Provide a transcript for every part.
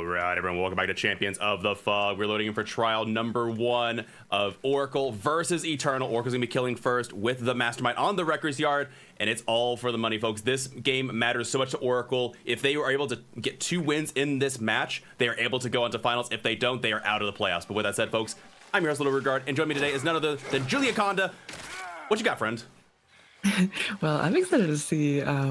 All right, everyone, welcome back to Champions of the Fog. We're loading in for trial number 1 of Oracle versus Eternal. Oracle's gonna be killing first with the Mastermind on the Wrecker's Yard, and it's all for the money, folks. This game matters so much to Oracle. If they are able to get 2 wins in this match, they are able to go on to finals. If they don't, they are out of the playoffs. But with that said, folks, I'm your host, Little Regard, and joining me today is none other than Julia Conda. What you got, friend? Well, I'm excited to see a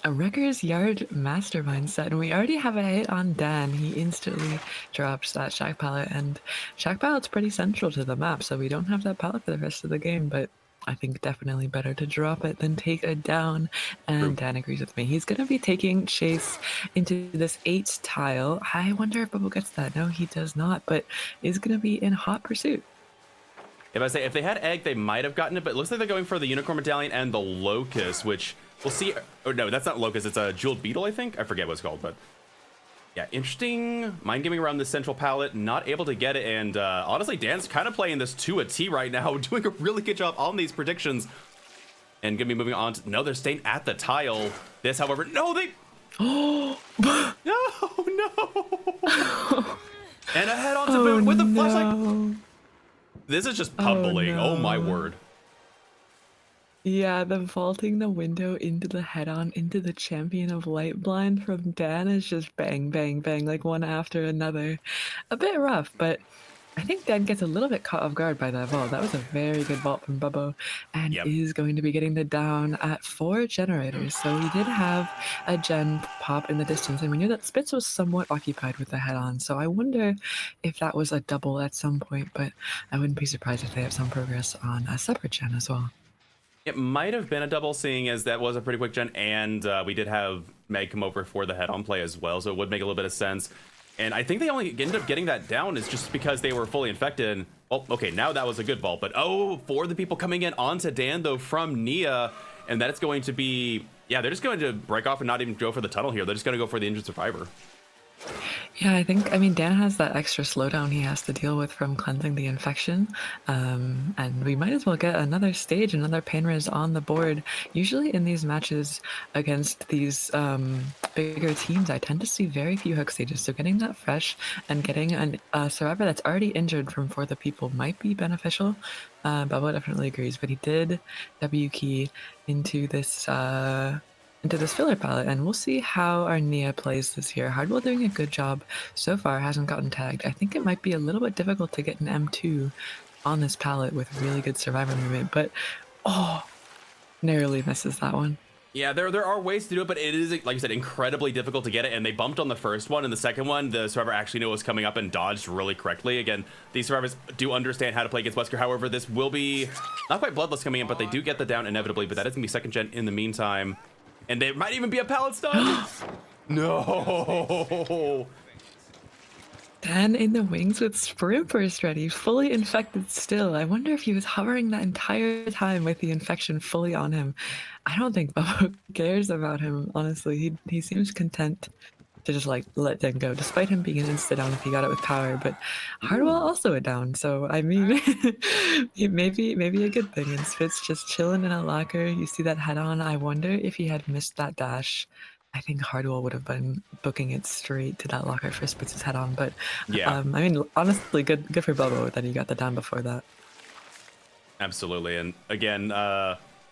Wrecker's Yard Mastermind set, and we already have a hit on Dan. He instantly drops that Shack Pallet, and Shack Pallet's pretty central to the map, so we don't have that pallet for the rest of the game, but I think definitely better to drop it than take it down, and Dan agrees with me. He's going to be taking Chase into this 8 tile. I wonder if Bubble gets that. No, he does not, but is going to be in hot pursuit. If I say, if they had egg, they might have gotten it, but it looks like they're going for the Unicorn Medallion and the Locust, which we'll see. Oh, no, that's not Locust. It's a Jeweled Beetle, I think. I forget what it's called, but yeah, interesting. Mind gaming around the central palette, not able to get it, and honestly, Dan's kind of playing this to a T right now, doing a really good job on these predictions, and gonna be moving on to, no, they're staying at the tile. This, however, no, they, no, and a head on to boot with the flashlight. This is just pummeling. Oh, my word. Yeah, the vaulting the window into the head-on, into the Champion of Light blind from Dan is just bang, bang, bang, like one after another. A bit rough, but I think Dan gets a little bit caught off guard by that vault. That was a very good vault from Bubbo, and is going to be getting the down at 4 generators. So we did have a gen pop in the distance, and we knew that Spitz was somewhat occupied with the head-on. So I wonder if that was a double at some point, but I wouldn't be surprised if they have some progress on a separate gen as well. It might have been a double, seeing as that was a pretty quick gen, and we did have Meg come over for the head-on play as well, so it would make a little bit of sense. And I think they only ended up getting that down is just because they were fully infected. Oh, okay, now that was a good vault. But oh, for the people coming in onto Dan, though, from Nia, and that's going to be, yeah, they're just going to break off and not even go for the tunnel here. They're just going to go for the injured survivor. Yeah, I mean, Dan has that extra slowdown he has to deal with from cleansing the infection. And we might as well get another stage, another pain res on the board. Usually in these matches against these bigger teams, I tend to see very few hook stages. So getting that fresh and getting a survivor that's already injured from For the People might be beneficial. Bubba definitely agrees, but he did W key into this filler palette, and we'll see how our Nia plays this year. Hardwell doing a good job so far, hasn't gotten tagged. I think it might be a little bit difficult to get an M2 on this palette with really good survivor movement, but narrowly misses that one. Yeah, there are ways to do it, but it is, like you said, incredibly difficult to get it, and they bumped on the first one, and the second one, the survivor actually knew what was coming up and dodged really correctly. Again, these survivors do understand how to play against Wesker. However, this will be not quite Bloodless coming in, but they do get the down inevitably, but that is going to be second gen in the meantime. And there might even be a pallet stun. No. Dan in the wings with Sprint Burst ready, fully infected still. I wonder if he was hovering that entire time with the infection fully on him. I don't think Bubba cares about him, honestly. He seems content to just like let Dan go, despite him being an insta down if he got it with power. But Hardwell also a down, so I mean, maybe a good thing. And Spitz just chilling in a locker. You see that head on. I wonder if he had missed that dash. I think Hardwell would have been booking it straight to that locker for Spitz's head on. But yeah, I mean, honestly, good for Bubba that he got the down before that. Absolutely, and again,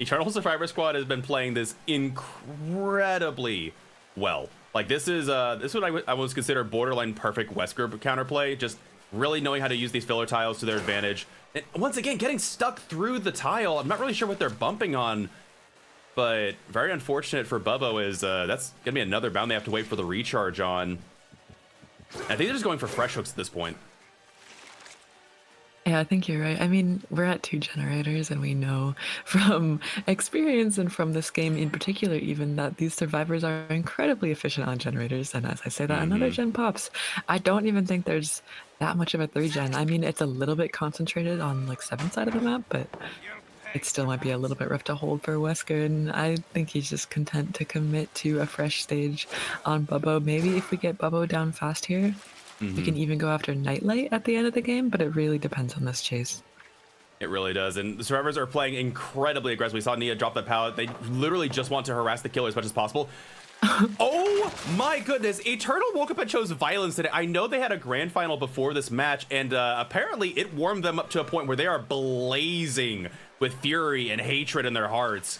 Eternal Survivor Squad has been playing this incredibly well. Like this is what I would consider borderline perfect Wesker counterplay. Just really knowing how to use these filler tiles to their advantage. And once again, getting stuck through the tile. I'm not really sure what they're bumping on, but very unfortunate for Bubbo is that's gonna be another bound they have to wait for the recharge on. I think they're just going for fresh hooks at this point. Yeah, I think you're right. I mean, we're at 2 generators, and we know from experience and from this game in particular even that these survivors are incredibly efficient on generators. And as I say that, another gen pops. I don't even think there's that much of a 3 gen. I mean, it's a little bit concentrated on like 7th side of the map, but it still might be a little bit rough to hold for Wesker, and I think he's just content to commit to a fresh stage on Bubbo. Maybe if we get Bubbo down fast here, we can even go after Nightlight at the end of the game, but it really depends on this chase. It really does, and the survivors are playing incredibly aggressive. We saw Nia drop that pallet. They literally just want to harass the killer as much as possible. Oh my goodness, Eternal woke up and chose violence today. I know they had a grand final before this match, and apparently it warmed them up to a point where they are blazing with fury and hatred in their hearts.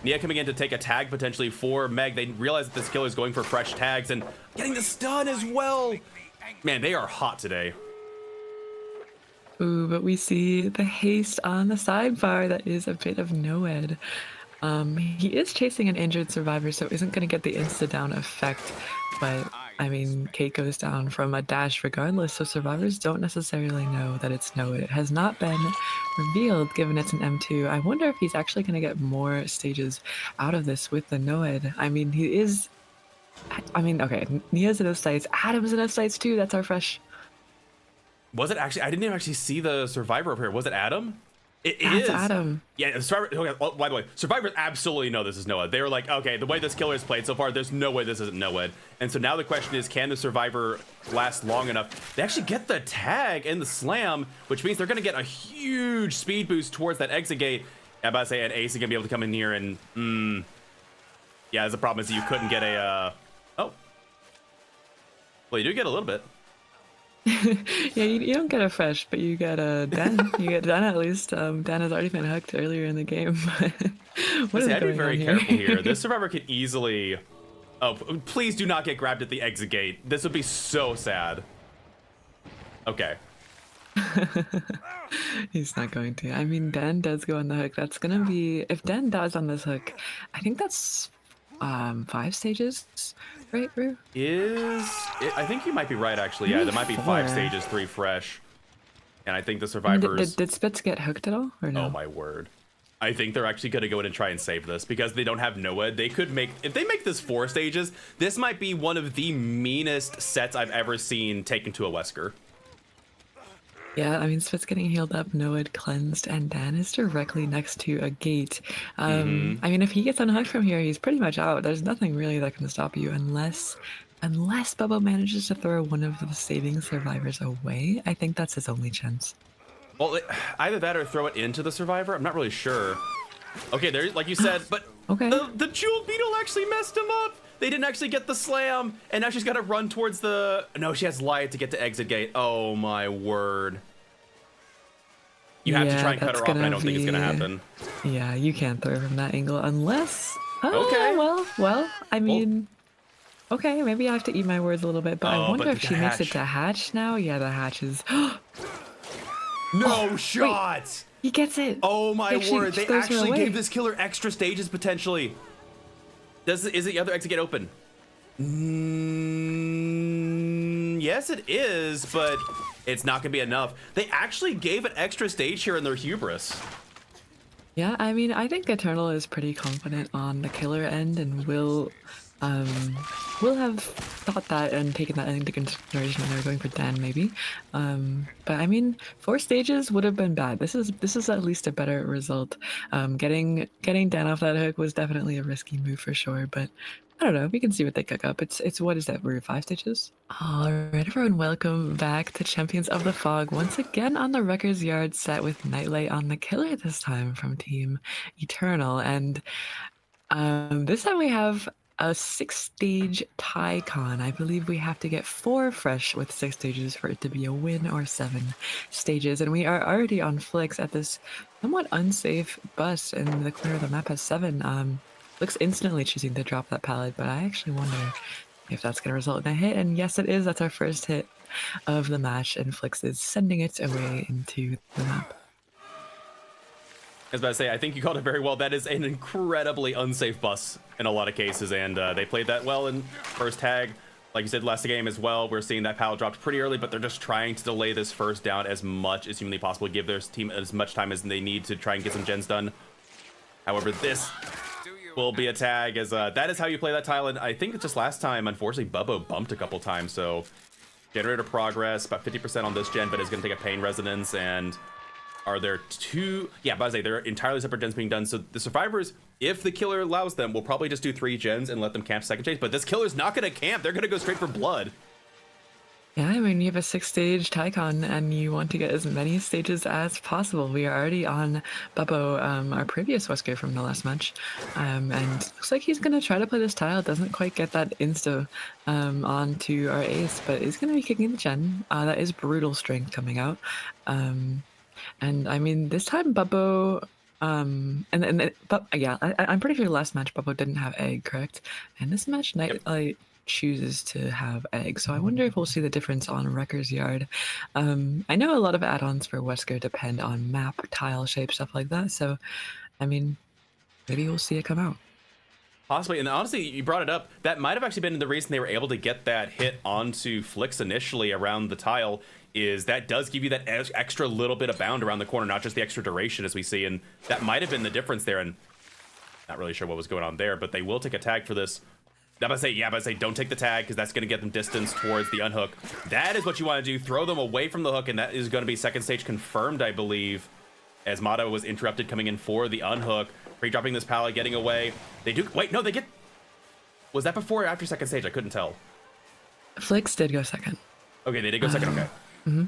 Nia coming in to take a tag potentially for Meg. They realize that this killer is going for fresh tags and getting the stun as well. Man, they are hot today. Ooh, but we see the haste on the sidebar. That is a bit of Noed. He is chasing an injured survivor, so isn't going to get the insta-down effect. But, I mean, Kate goes down from a dash regardless, so survivors don't necessarily know that it's Noed. It has not been revealed, given it's an M2. I wonder if he's actually going to get more stages out of this with the Noed. I mean, he is... I mean, okay, Nia's in those sites. Adam's in those sites too. That's our fresh... Was it actually? I didn't even actually see the survivor up here. Was it Adam? That's Adam. Yeah, Survivor. Okay, oh, by the way, survivors absolutely know this is Noed. They were like, okay, the way this killer has played so far, there's no way this isn't Noed. And so now the question is, can the survivor last long enough? They actually get the tag and the slam, which means they're going to get a huge speed boost towards that exit gate. I'm about to say, and Ace is going to be able to come in here and, yeah, the problem is you couldn't get a, oh. Well, you do get a little bit. Yeah, you don't get a fresh, but you get a Dan. You get Dan at least. Dan has already been hooked earlier in the game. What is I'd be going very on here? careful here. This survivor could easily... Oh, please do not get grabbed at the exit gate. This would be so sad. Okay. He's not going to. I mean, Dan does go on the hook. That's gonna be... If Dan dies on this hook, I think that's 5 stages, right, Rue? I think you might be right, actually. Yeah, there might be 5 stages, 3 fresh. And I think the survivors... Did Spitz get hooked at all, or no? Oh, my word. I think they're actually going to go in and try and save this because they don't have Noed. They could make... If they make this 4 stages, this might be one of the meanest sets I've ever seen taken to a Wesker. Yeah, I mean, Spitz getting healed up, Noed cleansed, and Dan is directly next to a gate. I mean, if he gets unhooked from here, he's pretty much out. There's nothing really that can stop you unless Bubba manages to throw one of the saving survivors away. I think that's his only chance. Well, either that or throw it into the survivor. I'm not really sure. Okay, there, like you said, but okay. the Jewel Beetle actually messed him up. They didn't actually get the slam, and now she's got to run towards the... No, she has lied to get to exit gate. Oh, my word. You have to try and cut her off, and I don't think it's going to happen. Yeah, you can't throw from that angle unless... Okay. Well, I mean... Okay, maybe I have to eat my words a little bit, but I wonder if she makes it to hatch now. Yeah, the hatch is... No shot! Wait, he gets it! Oh, my word. They actually away. gave this killer extra stages, potentially. Is the other exit gate open? Yes, it is, but it's not gonna be enough. They actually gave an extra stage here in their hubris. Yeah, I mean, I think Eternal is pretty confident on the killer end and will have thought that and taken that into consideration when they were going for Dan, maybe. But I mean, 4 stages would have been bad. This is at least a better result. Getting Dan off that hook was definitely a risky move for sure, but I don't know. We can see what they cook up. It's what is that? We're 5 stages? All right, everyone, welcome back to Champions of the Fog. Once again on the Recker's Yard set with Nightlight on the killer this time from Team Eternal. And this time we have a 6-stage tie con. I believe we have to get 4 fresh with 6 stages for it to be a win, or 7 stages. And we are already on Flicks at this somewhat unsafe bus, and the corner of the map has 7. Looks instantly choosing to drop that pallet, but I actually wonder if that's going to result in a hit. And yes, it is. That's our first hit of the match, and Flicks is sending it away into the map. I was about to say, I think you called it very well. That is an incredibly unsafe bus in a lot of cases, and they played that well in first tag. Like you said, last game as well, we're seeing that pallet dropped pretty early, but they're just trying to delay this first down as much as humanly possible, give their team as much time as they need to try and get some gens done. However, this will be a tag, as that is how you play that tile, and I think it's just last time, unfortunately, Bubbo bumped a couple times, so generator progress, about 50% on this gen, but it's going to take a pain resonance, and are there 2... Yeah, but I say there are entirely separate gens being done, so the survivors, if the killer allows them, will probably just do 3 gens and let them camp second stage, but this killer's not going to camp. They're going to go straight for blood. Yeah, I mean, you have a 6-stage Tycon and you want to get as many stages as possible. We are already on Bubbo, our previous Wesker from the last match. And looks like he's going to try to play this tile. Doesn't quite get that insta onto our ace, but is going to be kicking the gen. That is brutal strength coming out. And I mean, this time Bubbo, but yeah, I'm pretty sure last match Bubbo didn't have egg, correct? And this match Yep. Nightlight chooses to have egg, so I wonder if we'll see the difference on Recker's yard. I know a lot of add-ons for Wesker depend on map, tile shape, stuff like that. So, I mean, maybe we'll see it come out. Possibly, and honestly, you brought it up. That might have actually been the reason they were able to get that hit onto Flix initially around the tile. Is that does give you that extra little bit of bound around the corner, not just the extra duration as we see, and that might have been the difference there. And not really sure what was going on there, but they will take a tag for this. I'm about to say, don't take the tag because that's going to get them distance towards the unhook. That is what you want to do. Throw them away from the hook, and that is going to be second stage confirmed, I believe, as Mata was interrupted coming in for the unhook. Pre-dropping this pallet, getting away. They do... Wait, no, they get... Was that before or after second stage? I couldn't tell. Flix did go second. Okay, they did go second, okay. Mm-hmm.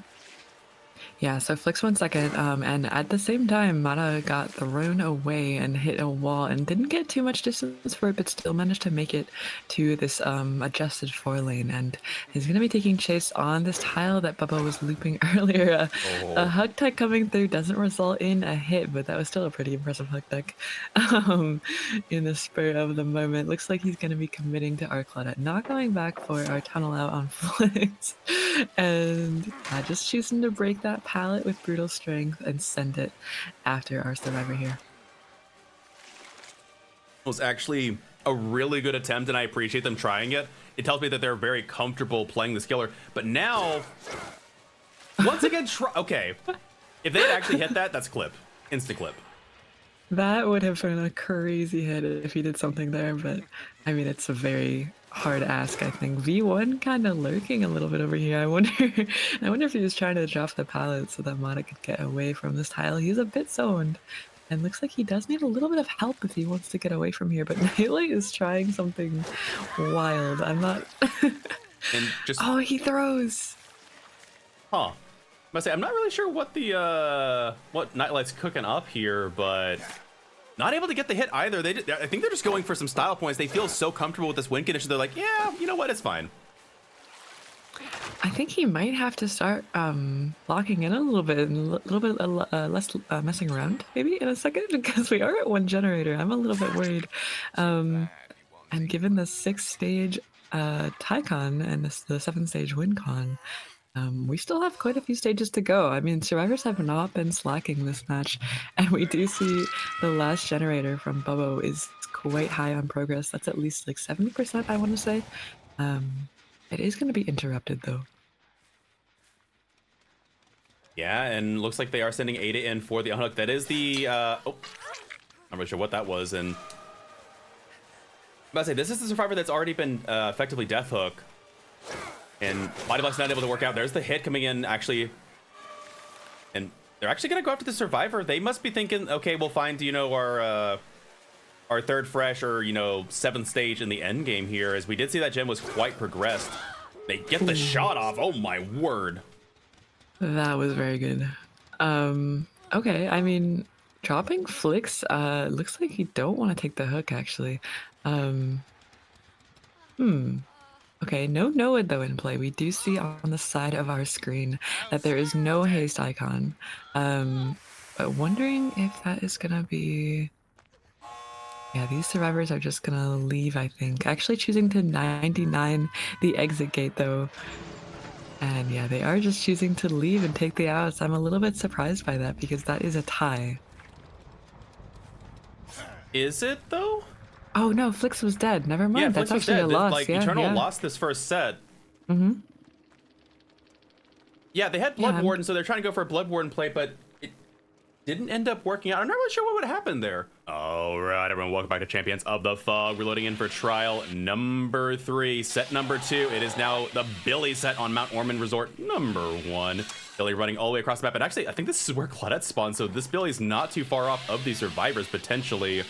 Yeah, so Flix went second, and at the same time, Mata got thrown away and hit a wall and didn't get too much distance for it, but still managed to make it to this adjusted 4-lane, and he's going to be taking chase on this tile that Bubba was looping earlier. A hug tech coming through doesn't result in a hit, but that was still a pretty impressive hug tech in the spur of the moment. Looks like he's going to be committing to Arc Claudette, not going back for our tunnel out on Flix, and just choosing to break that pallet with brutal strength and send it after our survivor here. Was actually a really good attempt, and I appreciate them trying it. It tells me that they're very comfortable playing this killer. But now, once again, okay. If they had actually hit that, that's clip. Insta clip. That would have been a crazy hit if he did something there, but I mean, it's a very hard ask, I think. V1 kind of lurking a little bit over here. I wonder if he was trying to drop the pallet so that Mata could get away from this tile. He's a bit zoned, and looks like he does need a little bit of help if he wants to get away from here, but Nightlight is trying something wild. I'm not... And just... Oh, he throws! Huh. Must say, I'm not really sure what the, what Nightlight's cooking up here, but... Not able to get the hit either. I think they're just going for some style points. They feel so comfortable with this win condition. They're like, yeah, you know what? It's fine. I think he might have to start locking in a little bit and a little bit less messing around maybe in a second, because we are at 1 generator. I'm a little bit worried. And given the 6-stage Tycon and the 7-stage WinCon, we still have quite a few stages to go. I mean, survivors have not been slacking this match, and we do see the last generator from Bubbo is quite high on progress. That's at least like 70%, I want to say. It is going to be interrupted, though. Yeah, and looks like they are sending Ada in for the unhook. That is the, oh, I'm not really sure what that was, and... I'm about to say, this is the survivor that's already been effectively death hook. And Mighty Black's not able to work out. There's the hit coming in, actually. And they're actually going to go after the survivor. They must be thinking, okay, we'll find, you know, our third fresh or, you know, 7th stage in the end game here, as we did see that gen was quite progressed. They get the shot off. Oh, my word. That was very good. Okay, I mean, dropping Flix, looks like you don't want to take the hook, actually. Okay, no Noah though in play. We do see on the side of our screen that there is no haste icon. But wondering if that is gonna be... Yeah, these survivors are just gonna leave, I think. Actually choosing to 99 the exit gate though. And yeah, they are just choosing to leave and take the outs. I'm a little bit surprised by that because that is a tie. Is it though? Oh no, Flix was dead. Never mind. Yeah, That's Flix was actually dead. a loss. Like, yeah, Eternal yeah. lost this first set. Mm-hmm. Yeah, they had Blood Warden, so they're trying to go for a Blood Warden play, but it didn't end up working out. I'm not really sure what would have happened there. All right, everyone, welcome back to Champions of the Fog. We're loading in for trial number 3, set number 2. It is now the Billy set on Mount Ormond Resort number 1. Billy running all the way across the map, and actually, I think this is where Claudette spawns, so this Billy's not too far off of these survivors, potentially.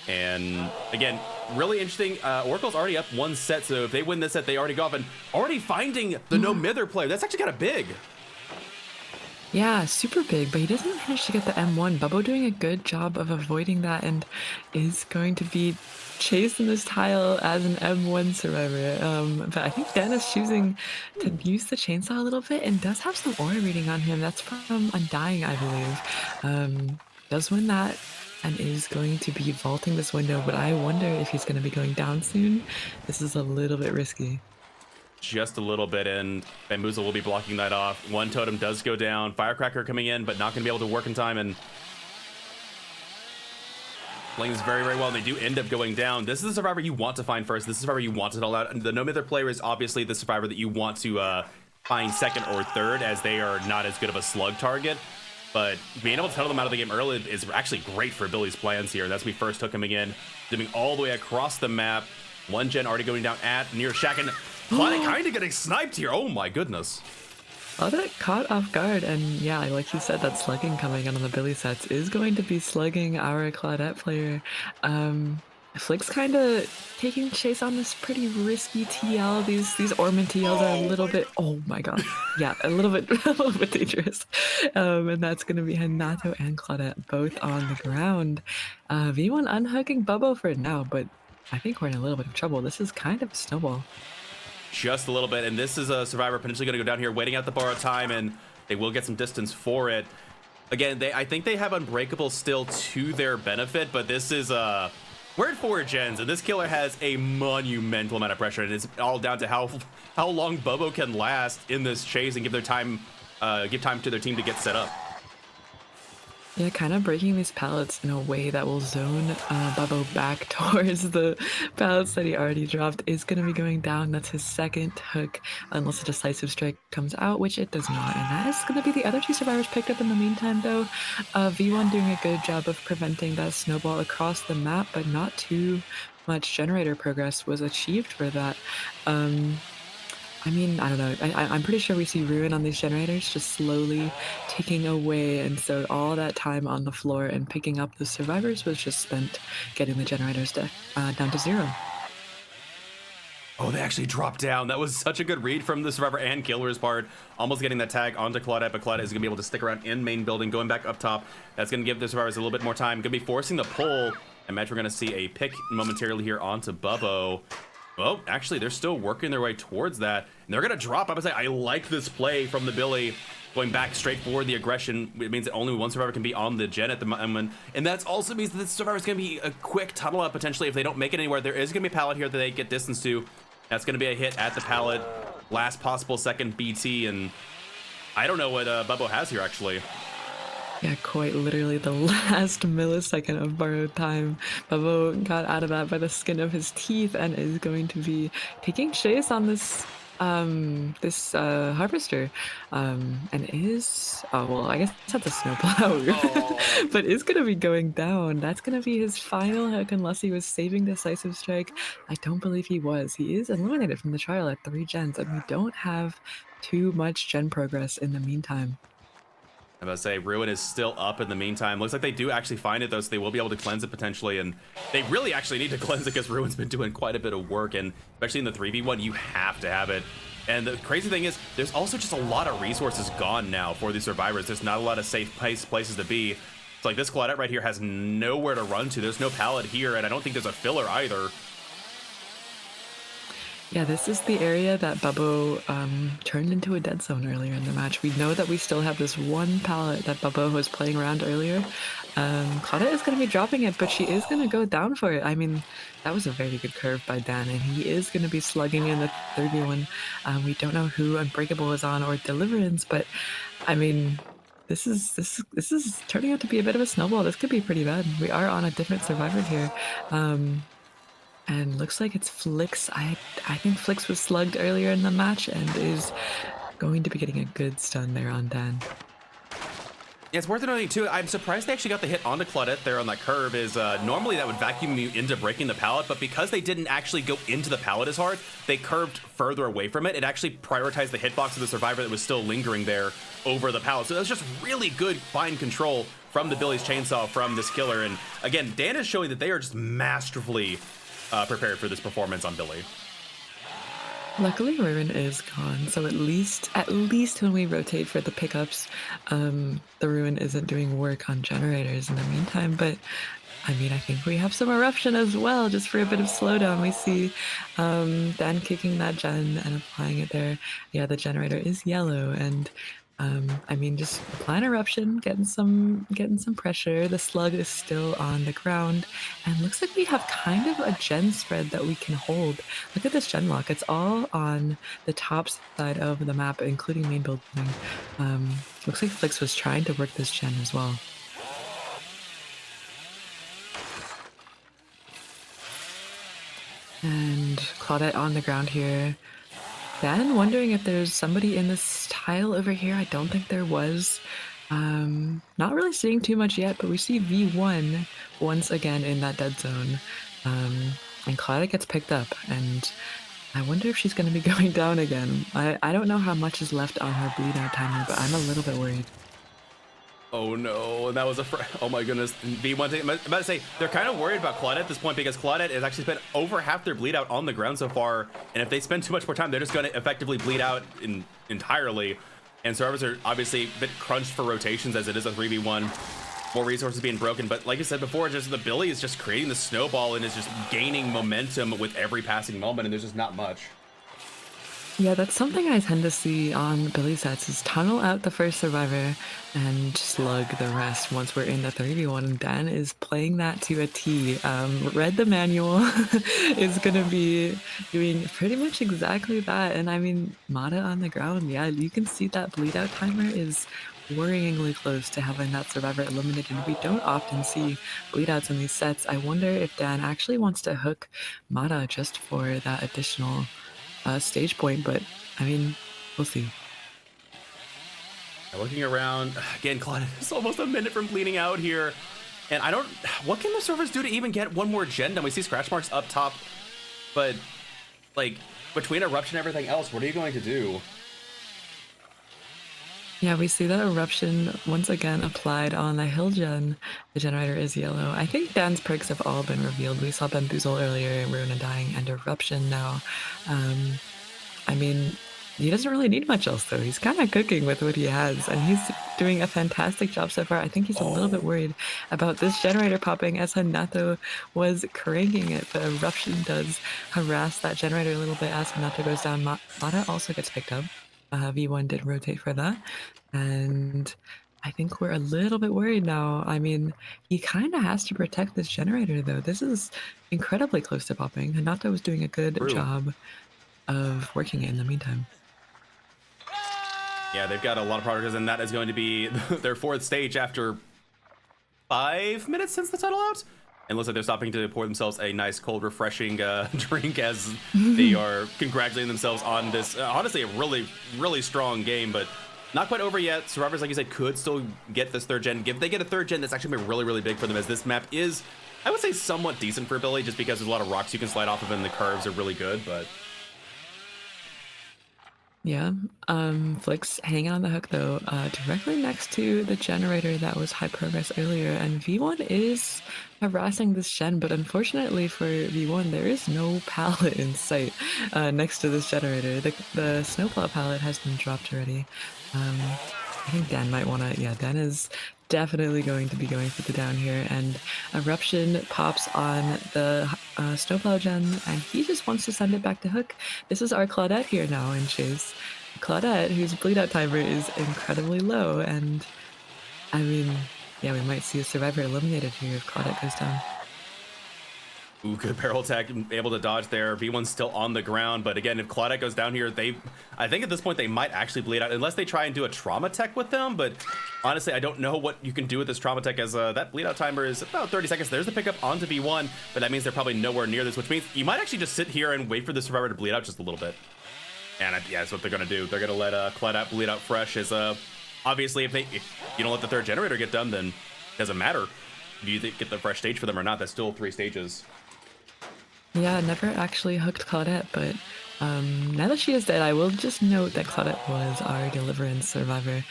And again, really interesting. Oracle's already up 1 set, so if they win this set, they already go off and already finding the no mither player. That's actually kind of big. Yeah, super big, but he doesn't manage to get the M1. Bubbo doing a good job of avoiding that and is going to be chased in this tile as an M1 survivor. But I think Dan is choosing to use the chainsaw a little bit and does have some aura reading on him. That's from Undying, I believe. Does win that and is going to be vaulting this window, but I wonder if he's going to be going down soon. This is a little bit risky. Just a little bit, and Bamboozle will be blocking that off. 1 totem does go down. Firecracker coming in, but not going to be able to work in time, and playing this very, very well, and they do end up going down. This is the survivor you want to find first. This is the survivor you want to hold out. And the no mither player is obviously the survivor that you want to find second or third, as they are not as good of a slug target. But being able to tunnel them out of the game early is actually great for Billy's plans here. That's when we first took him again, zooming all the way across the map. 1 gen already going down at near Shack, and Planet kind of getting sniped here. Oh my goodness. A bit caught off guard, and yeah, like you said, that slugging coming in on the Billy sets is going to be slugging our Claudette player. Flick's kind of taking chase on this pretty risky TL. These Ormond TLs are a little bit, oh my god, yeah, a little bit dangerous. And that's going to be Hanato and Claudette both on the ground. V1 unhooking Bubbo for now, but I think we're in a little bit of trouble. This is kind of a snowball. Just a little bit, and this is a survivor potentially going to go down here, waiting out the borrowed time, and they will get some distance for it. Again, I think they have Unbreakable still to their benefit, but this is we're at 4 gens, and this killer has a monumental amount of pressure, and it's all down to how long Bubbo can last in this chase and give time to their team to get set up. Yeah, kind of breaking these pallets in a way that will zone Bubbo back towards the pallets that he already dropped is going to be going down. That's his second hook, unless a decisive strike comes out, which it does not. And that is going to be the other 2 survivors picked up in the meantime, though. V1 doing a good job of preventing that snowball across the map, but not too much generator progress was achieved for that. I mean, I don't know. I'm pretty sure we see Ruin on these generators just slowly ticking away, and so all that time on the floor and picking up the survivors was just spent getting the generators down to 0. Oh, they actually dropped down. That was such a good read from the survivor and killer's part. Almost getting that tag onto Claudette, but Claudette is going to be able to stick around in main building, going back up top. That's going to give the survivors a little bit more time. Going to be forcing the pull. I imagine we're going to see a pick momentarily here onto Bubbo. Well, actually, they're still working their way towards that. And they're going to drop. I would say I like this play from the Billy, going back straight forward. The aggression, it means that only 1 survivor can be on the gen at the moment. And that also means that this survivor is going to be a quick tunnel up, potentially, if they don't make it anywhere. There is going to be a pallet here that they get distance to. That's going to be a hit at the pallet. Last possible second BT. And I don't know what Bubbo has here, actually. Yeah, quite literally the last millisecond of borrowed time. Bubbo got out of that by the skin of his teeth and is going to be taking chase on this harvester, and is, oh well, I guess that's a snowplow, but is going to be going down. That's going to be his final hook unless he was saving decisive strike. I don't believe he was. He is eliminated from the trial at 3 gens, and we don't have too much gen progress in the meantime. I'm about to say, Ruin is still up in the meantime. Looks like they do actually find it, though, so they will be able to cleanse it potentially. And they really actually need to cleanse it because Ruin's been doing quite a bit of work. And especially in the 3v1, you have to have it. And the crazy thing is, there's also just a lot of resources gone now for these survivors. There's not a lot of safe places to be. It's like this Claudette right here has nowhere to run to. There's no pallet here, and I don't think there's a filler either. Yeah, this is the area that Bubbo turned into a dead zone earlier in the match. We know that we still have this 1 pallet that Bubbo was playing around earlier. Claudette is going to be dropping it, but she is going to go down for it. I mean, that was a very good curve by Dan, and he is going to be slugging in the 3v1. We don't know who Unbreakable is on or Deliverance, but I mean, this is turning out to be a bit of a snowball. This could be pretty bad. We are on a different survivor here. And looks like it's Flix. I think Flix was slugged earlier in the match and is going to be getting a good stun there on Dan. Yeah, it's worth noting too, I'm surprised they actually got the hit onto Claudette there on that curve. Is normally that would vacuum you into breaking the pallet, but because they didn't actually go into the pallet as hard, they curved further away from it. It actually prioritized the hitbox of the survivor that was still lingering there over the pallet. So that was just really good fine control from the Billy's chainsaw from this killer. And again, Dan is showing that they are just masterfully prepared for this performance on Billy. Luckily, Ruin is gone, so at least when we rotate for the pickups, the Ruin isn't doing work on generators in the meantime. But I mean, I think we have some eruption as well, just for a bit of slowdown. We see Dan kicking that gen and applying it there. Yeah, the generator is yellow, and I mean, just applying eruption, getting some pressure. The slug is still on the ground, and looks like we have kind of a gen spread that we can hold. Look at this gen lock; it's all on the top side of the map, including main building. Looks like Flix was trying to work this gen as well. And Claudette on the ground here. Dan wondering if there's somebody in this tile over here. I don't think there was. Not really seeing too much yet, but we see V1 once again in that dead zone. And Claudette gets picked up, and I wonder if she's going to be going down again. I don't know how much is left on her bleed out timer, but I'm a little bit worried. Oh no, and that was oh my goodness. V1, I'm about to say, they're kind of worried about Claudette at this point because Claudette has actually spent over half their bleed out on the ground so far, and if they spend too much more time, they're just going to effectively bleed out entirely. And servers are obviously a bit crunched for rotations as it is a 3v1, more resources being broken. But like I said before, just the Billy is just creating the snowball and is just gaining momentum with every passing moment, and there's just not much. Yeah, that's something I tend to see on Billy sets is tunnel out the first survivor and slug the rest once we're in the 3v1. And Dan is playing that to a T. Read the manual, is going to be doing pretty much exactly that. And I mean, Mata on the ground, yeah, you can see that bleed out timer is worryingly close to having that survivor eliminated. We don't often see bleed outs in these sets. I wonder if Dan actually wants to hook Mata just for that additional stage point, but I mean, we'll see. Looking around again, Claudia is almost a minute from bleeding out here, and I don't. What can the servers do to even get one more gen done? We see scratch marks up top, but like between eruption and everything else, what are you going to do? Yeah, we see that eruption once again applied on the hill gen. The generator is yellow. I think Dan's perks have all been revealed. We saw Bamboozle earlier, Ruin and Dying, and eruption now. I mean, he doesn't really need much else though. He's kind of cooking with what he has, and he's doing a fantastic job so far. I think he's a little bit worried about this generator popping as Hanato was cranking it, but eruption does harass that generator a little bit as Hanato goes down. Mata also gets picked up. V1 did rotate for that, and I think we're a little bit worried now. I mean, he kind of has to protect this generator though. This is incredibly close to popping. Hanato was doing a good job of working it in the meantime. Yeah, they've got a lot of progress, and that is going to be their fourth stage after 5 minutes since the tunnel out. And looks like they're stopping to pour themselves a nice, cold, refreshing drink as they are congratulating themselves on this, honestly, a really, really strong game, but not quite over yet. Survivors, like you said, could still get this third gen. If they get a third gen, that's actually been really, really big for them, as this map is, I would say, somewhat decent for Billy, just because there's a lot of rocks you can slide off of, and the curves are really good, but... Yeah, Flix hanging on the hook though, directly next to the generator that was high progress earlier, and V1 is harassing this gen, but unfortunately for V1, there is no pallet in sight next to this generator. The snowplow pallet has been dropped already. I think Dan might want to, yeah, Dan is definitely going to be going for the down here, and eruption pops on the snowplow gen, and he just wants to send it back to hook. This is our Claudette here now in chase. Claudette, whose bleed out timer is incredibly low, and I mean, yeah, we might see a survivor eliminated here if Claudette goes down. Ooh, good barrel attack, able to dodge there. V1's still on the ground, but again, if Claudette goes down here, I think at this point they might actually bleed out, unless they try and do a trauma tech with them, but honestly, I don't know what you can do with this trauma tech, as that bleed out timer is about 30 seconds. There's the pickup onto V1, but that means they're probably nowhere near this, which means you might actually just sit here and wait for the survivor to bleed out just a little bit. And yeah, that's what they're going to do. They're going to let Claudette bleed out fresh, as obviously if you don't let the third generator get done, then it doesn't matter if you get the fresh stage for them or not. That's still 3 stages. Yeah, never actually hooked Claudette, but Now that she is dead, I will just note that Claudette was our Deliverance survivor.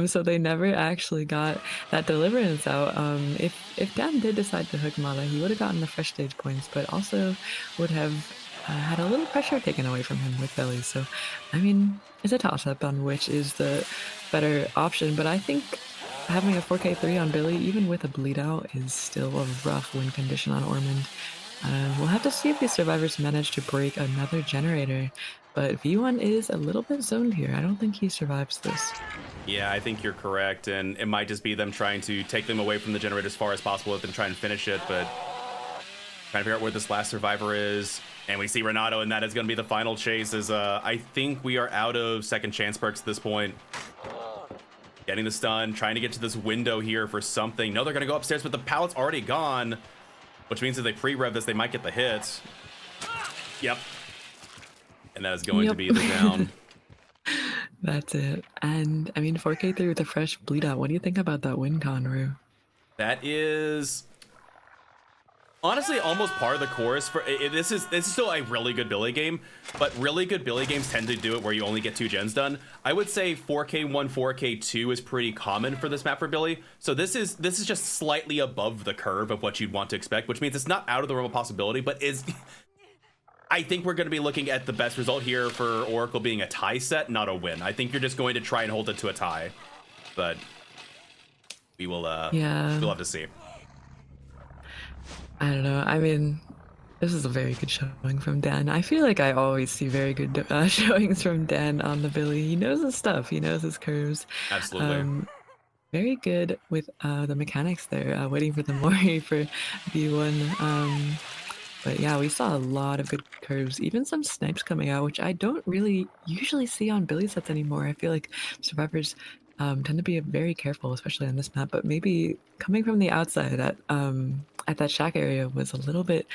So they never actually got that Deliverance out. If Dan did decide to hook Mala, he would have gotten the fresh stage points, but also would have had a little pressure taken away from him with Belly. So, I mean, it's a toss-up on which is the better option, but I think having a 4K3 on Billy, even with a bleed out, is still a rough win condition on Ormond. We'll have to see if these survivors manage to break another generator, but V1 is a little bit zoned here. I don't think he survives this. Yeah, I think you're correct, and it might just be them trying to take them away from the generator as far as possible, let them try and finish it, but trying to figure out where this last survivor is. And we see Renato, and that is going to be the final chase. As I think we are out of second chance perks at this point. Getting the stun, trying to get to this window here for something. No, they're going to go upstairs, but the pallet's already gone, which means if they pre-rev this, they might get the hits. Yep. And that is going to be the down. That's it. And I mean, 4K3 with a fresh bleed out. What do you think about that win con, Rue? That is honestly almost par of the course for this is still a really good Billy game, but really good Billy games tend to do it where you only get 2 gens done. I would say 4K1, 4K2 is pretty common for this map for Billy. So this is just slightly above the curve of what you'd want to expect, which means it's not out of the realm of possibility, but is I think we're going to be looking at the best result here for Oracle being a tie set, not a win. I think you're just going to try and hold it to a tie, but we will we'll have to see. I don't know. I mean, this is a very good showing from Dan. I feel like I always see very good showings from Dan on the Billy. He knows his stuff. He knows his curves. Absolutely. Very good with the mechanics there. Waiting for the Mori for V1. But yeah, we saw a lot of good curves, even some snipes coming out, which I don't really usually see on Billy sets anymore. I feel like survivors tend to be very careful, especially on this map, but maybe coming from the outside at that shack area was a little bit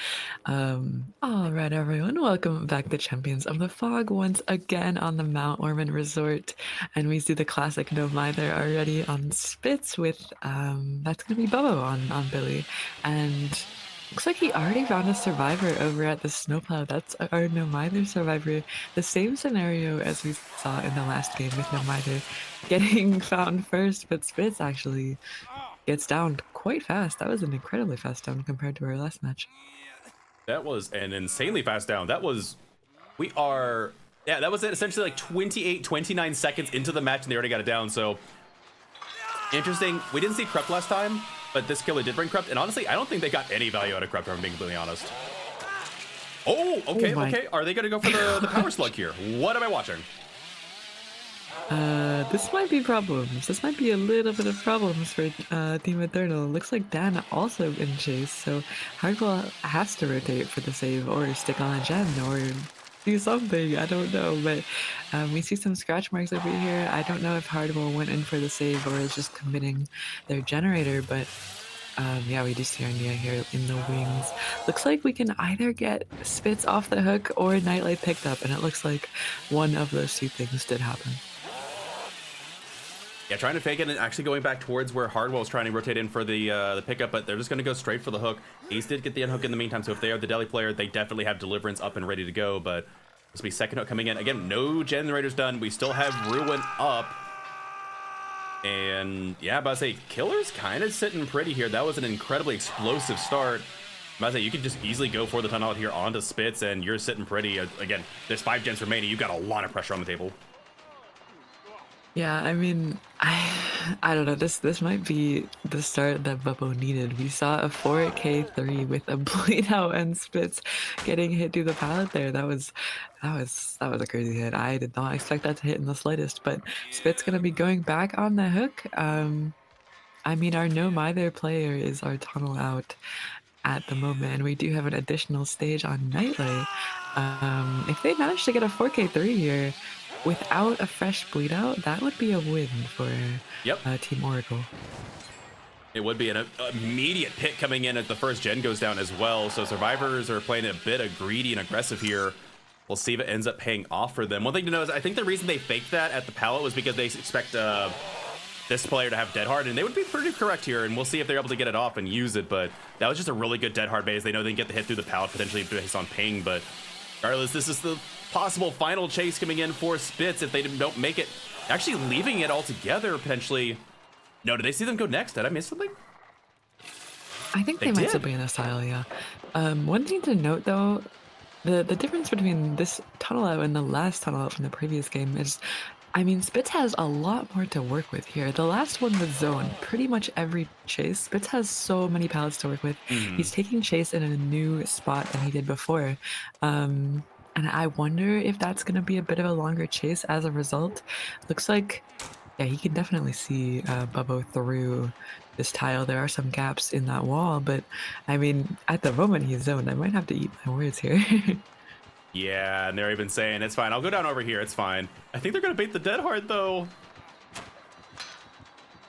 all right, everyone, welcome back to Champions of the Fog once again on the Mount Ormond Resort, and we see the classic No Mither already on Spitz with that's gonna be Bubbo on Billy, and looks like he already found a survivor over at the snowplow. That's our No Mither survivor. The same scenario as we saw in the last game with No Mither getting found first, but Spitz actually gets down quite fast. That was an incredibly fast down compared to our last match. That was an insanely fast down. That was, that was essentially like 28, 29 seconds into the match and they already got it down. So interesting. We didn't see Crept last time, but this killer did bring Crept. And honestly, I don't think they got any value out of Crept, if I'm being completely honest. Oh, okay, okay. Are they going to go for the power slug here? What am I watching? This might be problems. This might be a little bit of problems for Team Eternal. Looks like Dan also in chase, so Hardwell has to rotate for the save or stick on a gen or do something. I don't know, but we see some scratch marks over here. I don't know if Hardwell went in for the save or is just committing their generator, but yeah, we do see Arnia here in the wings. Looks like we can either get Spitz off the hook or Nightlight picked up, and it looks like one of those two things did happen. Yeah, trying to fake it and actually going back towards where Hardwell was trying to rotate in for the pickup, but they're just going to go straight for the hook. Ace did get the unhook in the meantime, so if they are the deli player, they definitely have Deliverance up and ready to go, but this will be second hook coming in. Again, no generators done. We still have Ruin up. And yeah, about to say, Killer's kind of sitting pretty here. That was an incredibly explosive start. About to say, you could just easily go for the tunnel out here onto Spitz, and you're sitting pretty. Again, there's 5 gens remaining. You've got a lot of pressure on the table. Yeah, I mean, I don't know. This might be the start that Bubbo needed. We saw a 4K3 with a bleed out and Spitz getting hit through the pallet there. That was a crazy hit. I did not expect that to hit in the slightest. But Spitz gonna be going back on the hook. I mean, our No Mither player is our tunnel out at the moment, and we do have an additional stage on Nightlight. If they manage to get a 4K3 here without a fresh bleed out, that would be a win for Team Oracle. It would be an immediate pick coming in as the first gen goes down as well. So survivors are playing a bit of greedy and aggressive here. We'll see if it ends up paying off for them. One thing to know is I think the reason they faked that at the pallet was because they expect this player to have Dead Hard, and they would be pretty correct here, and we'll see if they're able to get it off and use it, but that was just a really good Dead Hard base. They know they can get the hit through the pallet, potentially based on ping, but regardless, this is the possible final chase coming in for Spitz if they don't make it. Actually leaving it altogether, potentially. No, did they see them go next? Did I miss something? I think They they might still did. be in a style, yeah. One thing to note though, the difference between this tunnel out and the last tunnel out from the previous game is, I mean, Spitz has a lot more to work with here. The last one was zone. Pretty much every chase, Spitz has so many pallets to work with. Hmm. He's taking chase in a new spot than he did before. And I wonder if that's going to be a bit of a longer chase as a result. Looks like, yeah, he can definitely see Bubbo through this tile. There are some gaps in that wall, but I mean, at the moment he's zoned. I might have to eat my words here. Yeah, and they're even saying, it's fine. I'll go down over here. It's fine. I think they're going to bait the Dead Hard, though.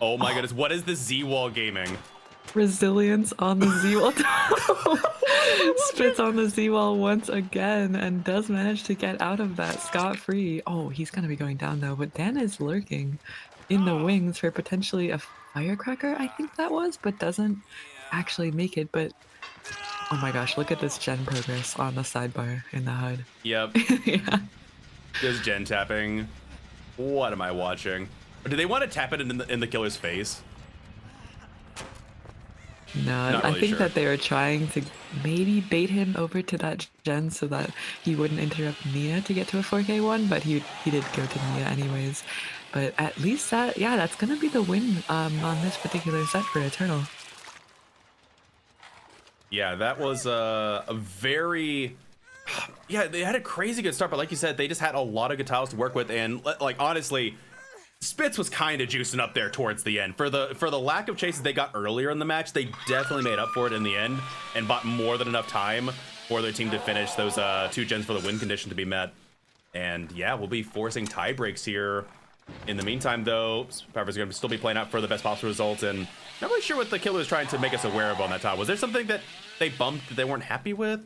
Oh my goodness. What is this Z-Wall gaming? Resilience on the Z-Wall. Spits on the Z-Wall once again and does manage to get out of that scot-free. Oh, he's going to be going down though, but Dan is lurking in the wings for potentially a firecracker, I think that was, but doesn't actually make it. But oh my gosh, look at this gen progress on the sidebar in the HUD. Yep. Yeah. Just gen tapping. What am I watching? Or do they want to tap it in the killer's face? No, Not I really think sure. that they were trying to maybe bait him over to that gen so that he wouldn't interrupt Nia to get to a 4K one, but he did go to Nia anyways. But at least that, yeah, that's gonna be the win on this particular set for Eternal. Yeah, that was a very... Yeah, they had a crazy good start, but like you said, they just had a lot of good tiles to work with, and like honestly, Spitz was kind of juicing up there towards the end. For the lack of chases they got earlier in the match, they definitely made up for it in the end and bought more than enough time for their team to finish those 2 gens for the win condition to be met. And yeah, we'll be forcing tie breaks here. In the meantime, though, Survivor's going to still be playing out for the best possible results, and not really sure what the killer is trying to make us aware of on that tile. Was there something that they bumped that they weren't happy with?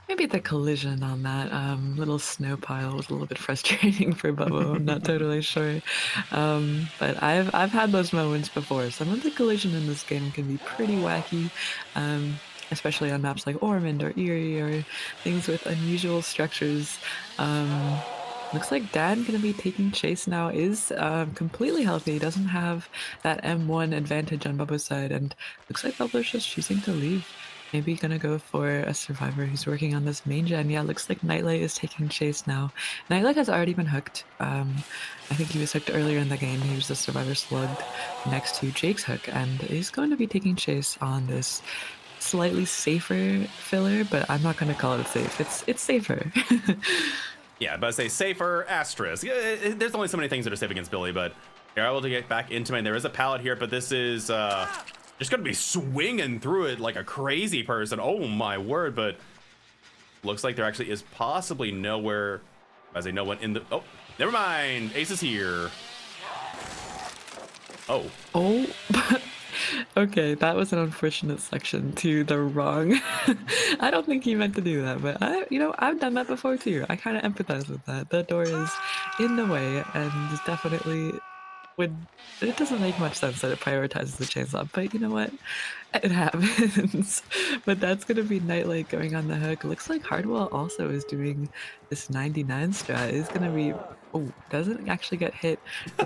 Maybe the collision on that little snow pile was a little bit frustrating for Bubbo. I'm not totally sure, but I've had those moments before. Some of the collision in this game can be pretty wacky, especially on maps like Ormond or Erie or things with unusual structures. Looks like Dan gonna be taking chase now. Is completely healthy. He doesn't have that M1 advantage on Bubba's side, and looks like Bubba's just choosing to leave. Maybe gonna go for a survivor who's working on this main gen. Yeah, looks like Nightlight is taking chase now. Nightlight has already been hooked. I think he was hooked earlier in the game. He was the survivor slugged next to Jake's hook, and he's going to be taking chase on this slightly safer filler, but I'm not gonna call it safe. It's safer. Yeah, but I say safer, asterisk. There's only so many things that are safe against Billy, but you're able to get back into it. There is a pallet here, but this is just gonna be swinging through it like a crazy person. Oh my word, but looks like there actually is possibly nowhere, as I know one in the, oh, never mind, Ace is here. Oh. Oh, okay, that was an unfortunate section to the wrong. I don't think he meant to do that, but I've done that before too. I kind of empathize with that. The door is in the way and definitely would. It doesn't make much sense that it prioritizes the chainsaw, but you know what? It happens. But that's gonna be Nightlight going on the hook. Looks like Hardwell also is doing this 99 strat. Is gonna be. Oh, doesn't actually get hit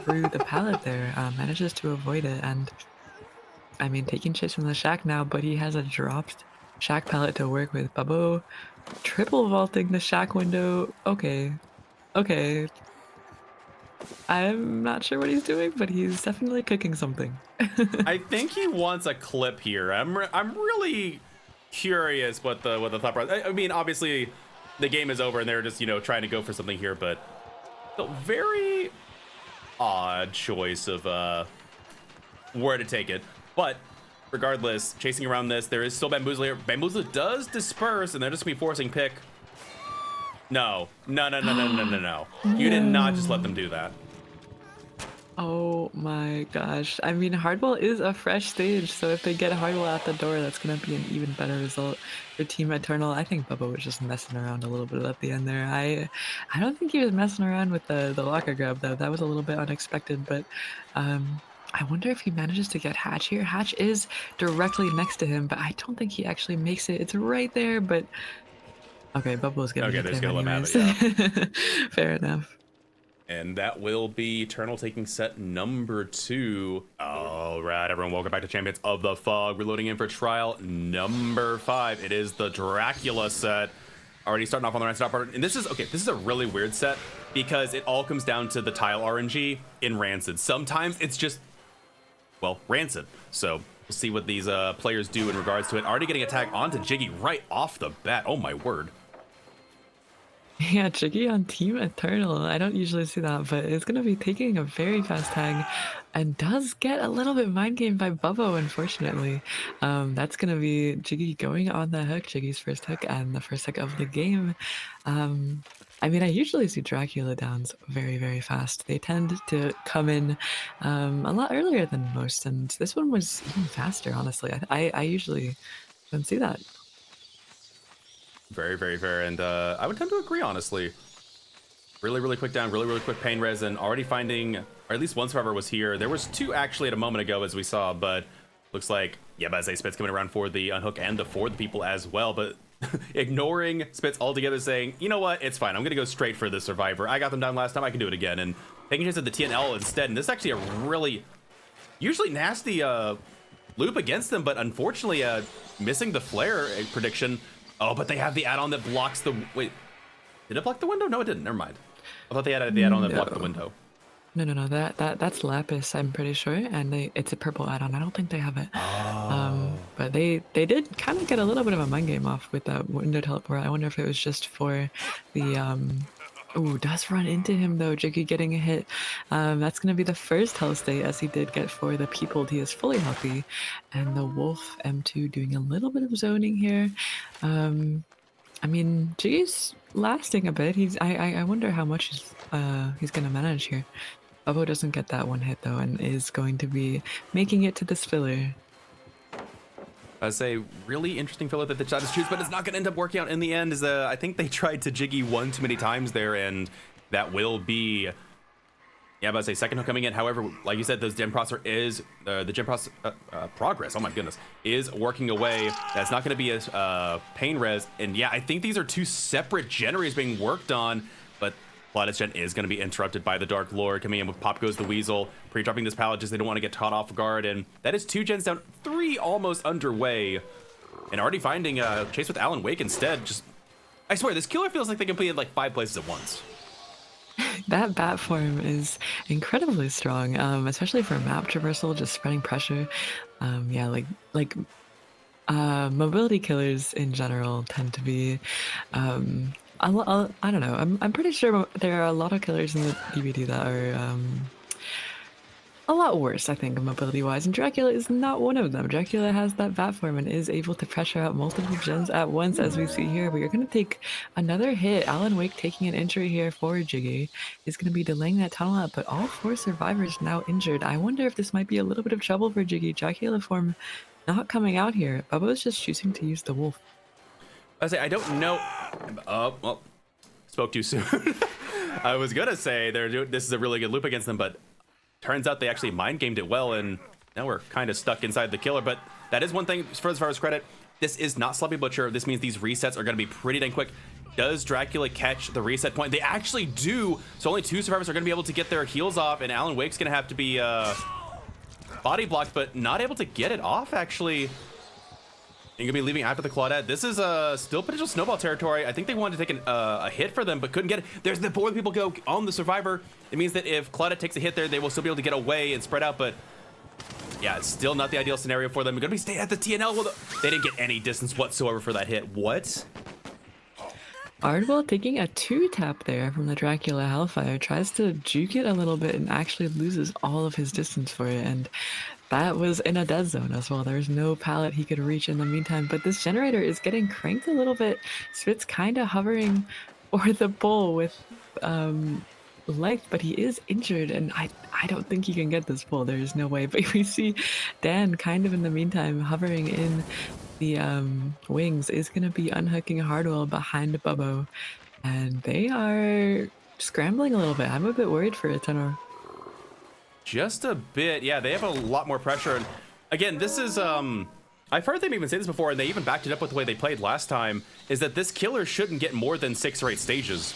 through the pallet there. Manages to avoid it, and I mean, taking chase from the shack now, but he has a dropped shack pallet to work with. Bubbo triple vaulting the shack window. Okay, okay. I'm not sure what he's doing, but he's definitely cooking something. I think he wants a clip here. I'm really curious what the thought process. I mean, obviously, the game is over and they're just trying to go for something here, but a very odd choice of where to take it. But regardless, chasing around this, there is still Bamboozle here. Bamboozle does disperse, and they're just gonna be forcing pick. No, no, no, no, no, no, no, no. You did not just let them do that. Oh my gosh. I mean, Hardwell is a fresh stage, so if they get Hardwell out the door, that's going to be an even better result for Team Eternal. I think Bubba was just messing around a little bit at the end there. I don't think he was messing around with the locker grab, though. That was a little bit unexpected, but I wonder if he manages to get Hatch here. Hatch is directly next to him, but I don't think he actually makes it. It's right there, but Okay, Bubbles gonna Okay, hit they're just him gonna let him anyways. have it, yeah. Fair enough. And that will be Eternal taking set number 2. All right, everyone, welcome back to Champions of the Fog. We're loading in for trial number 5. It is the Dracula set. Already starting off on the Rancid Abattoir. And this is a really weird set because it all comes down to the tile RNG in Rancid. Sometimes it's just, well, Rancid. So we'll see what these players do in regards to it. Already getting attack onto Jiggy right off the bat. Oh my word. Yeah, Jiggy on Team Eternal. I don't usually see that, but it's going to be taking a very fast tag and does get a little bit mind gamed by Bubbo, unfortunately. That's going to be Jiggy going on the hook, Jiggy's first hook and the first hook of the game. I mean, I usually see Dracula downs very, very fast. They tend to come in a lot earlier than most, and this one was even faster, honestly. I usually don't see that. Very, very fair. And I would tend to agree, honestly. Really, really quick down, really, really quick pain res, and already finding, or at least one survivor was here. There was 2 actually at a moment ago, as we saw, but looks like, yeah, Bazay Spitz coming around for the unhook and the for the people as well, but ignoring Spitz altogether, saying, you know what, it's fine. I'm going to go straight for the survivor. I got them down last time. I can do it again. And taking a chance at the TNL instead. And this is actually a really, usually nasty loop against them, but unfortunately missing the flare prediction. Oh, but they have the add-on that blocks the, wait, did it block the window? No, it didn't. Never mind. I thought they had the add-on that blocked the window. No. That's Lapis, I'm pretty sure, and it's a purple add-on. I don't think they have it. But they did kind of get a little bit of a mind game off with that window teleport. I wonder if it was just for the Ooh, does run into him though, Jiggy getting a hit. That's gonna be the first health state, as he did get for the people. He is fully healthy, and the Wolf M2 doing a little bit of zoning here. I mean, Jiggy's lasting a bit. I wonder how much he's gonna manage here. Bubbo doesn't get that one hit though, and is going to be making it to this filler. I'd say really interesting filler that the chat choose, but it's not going to end up working out in the end. Is I think they tried to Jiggy one too many times there, and that will be, yeah, but I'd say second hook coming in. However, like you said, those gem processor is the gem progress. Oh my goodness, is working away. That's not going to be a pain res, and yeah, I think these are 2 separate generators being worked on, but Pilatus Gen is going to be interrupted by the Dark Lord coming in with Pop Goes the Weasel, pre-dropping this pallet just they don't want to get caught off guard, and that is 2 gens down, 3 almost underway, and already finding a chase with Alan Wake instead. Just, I swear, this killer feels like they completed like 5 places at once. That bat form is incredibly strong, especially for map traversal, just spreading pressure. Yeah, mobility killers in general tend to be I don't know. I'm pretty sure there are a lot of killers in the DVD that are a lot worse, I think, mobility-wise, and Dracula is not one of them. Dracula has that bat form and is able to pressure out multiple gens at once, as we see here. We are going to take another hit. Alan Wake taking an injury here for Jiggy is going to be delaying that tunnel out, but all 4 survivors now injured. I wonder if this might be a little bit of trouble for Jiggy. Dracula form not coming out here. Bubba's just choosing to use the wolf. I say I don't know. Well, spoke too soon. I was gonna say this is a really good loop against them, but turns out they actually mind gamed it well, and now we're kind of stuck inside the killer. But that is one thing, as far as credit, this is not Sloppy Butcher. This means these resets are gonna be pretty dang quick. Does Dracula catch the reset point? They actually do. So only 2 survivors are gonna be able to get their heals off, and Alan Wake's gonna have to be body blocked, but not able to get it off actually. You're gonna be leaving after the Claudette. This is still potential snowball territory. I think they wanted to take a hit for them, but couldn't get it. There's the 4 people go on the survivor. It means that if Claudette takes a hit there, they will still be able to get away and spread out. But yeah, it's still not the ideal scenario for them. They're gonna be staying at the TNL. Well, they didn't get any distance whatsoever for that hit. What? Ardwell taking a 2-tap there from the Dracula Hellfire, tries to juke it a little bit and actually loses all of his distance for it, and that was in a dead zone as well. There's no pallet he could reach in the meantime, but this generator is getting cranked a little bit. Spit's kind of hovering over the pole with life, but he is injured, and I don't think he can get this pull. There is no way, but we see Dan kind of in the meantime hovering in the wings, is going to be unhooking Hardwell behind Bubbo, and they are scrambling a little bit. I'm a bit worried for Eternal. Just a bit. Yeah, they have a lot more pressure. And again, this is I've heard them even say this before, and they even backed it up with the way they played last time, is that this killer shouldn't get more than 6 or 8 stages.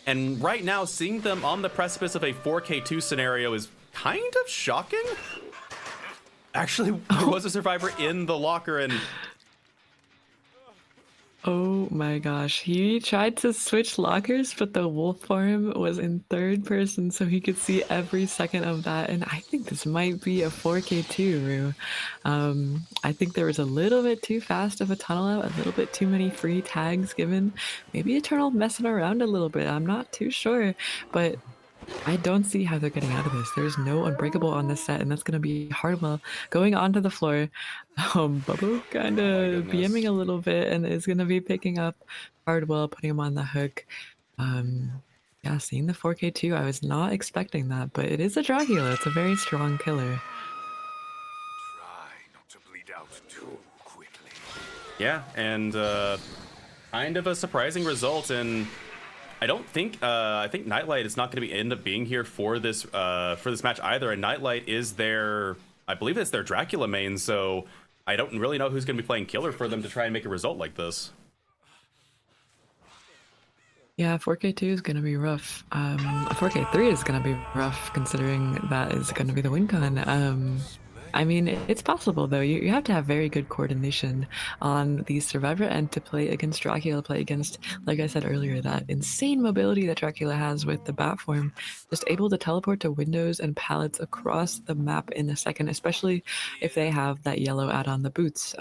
And right now, seeing them on the precipice of a 4K2 scenario is kind of shocking. Actually, there was a survivor in the locker, and Oh my gosh, he tried to switch lockers, but the wolf form was in third person, so he could see every second of that. And I think this might be a 4K2, Rue. I think there was a little bit too fast of a tunnel out, a little bit too many free tags given. Maybe Eternal messing around a little bit. I'm not too sure, but I don't see how they're getting out of this. There's no unbreakable on this set, and that's going to be Hardwell going onto the floor. Bubbo kind oh my of goodness. BMing a little bit and is going to be picking up Hardwell, putting him on the hook. Yeah, seeing the 4K2, I was not expecting that, but it is a Dracula. It's a very strong killer. Try not to bleed out too quickly. Yeah, and kind of a surprising result, and I don't think I think Nightlight is not going to end up being here for this match either. And Nightlight is their, I believe it's their Dracula main, so I don't really know who's going to be playing killer for them to try and make a result like this. Yeah, 4K2 is going to be rough. 4K3 is going to be rough considering that is going to be the win con. I mean, it's possible though. You have to have very good coordination on the Survivor end to play against Dracula, play against, like I said earlier, that insane mobility that Dracula has with the bat form, just able to teleport to windows and pallets across the map in a second, especially if they have that yellow add-on, the boots.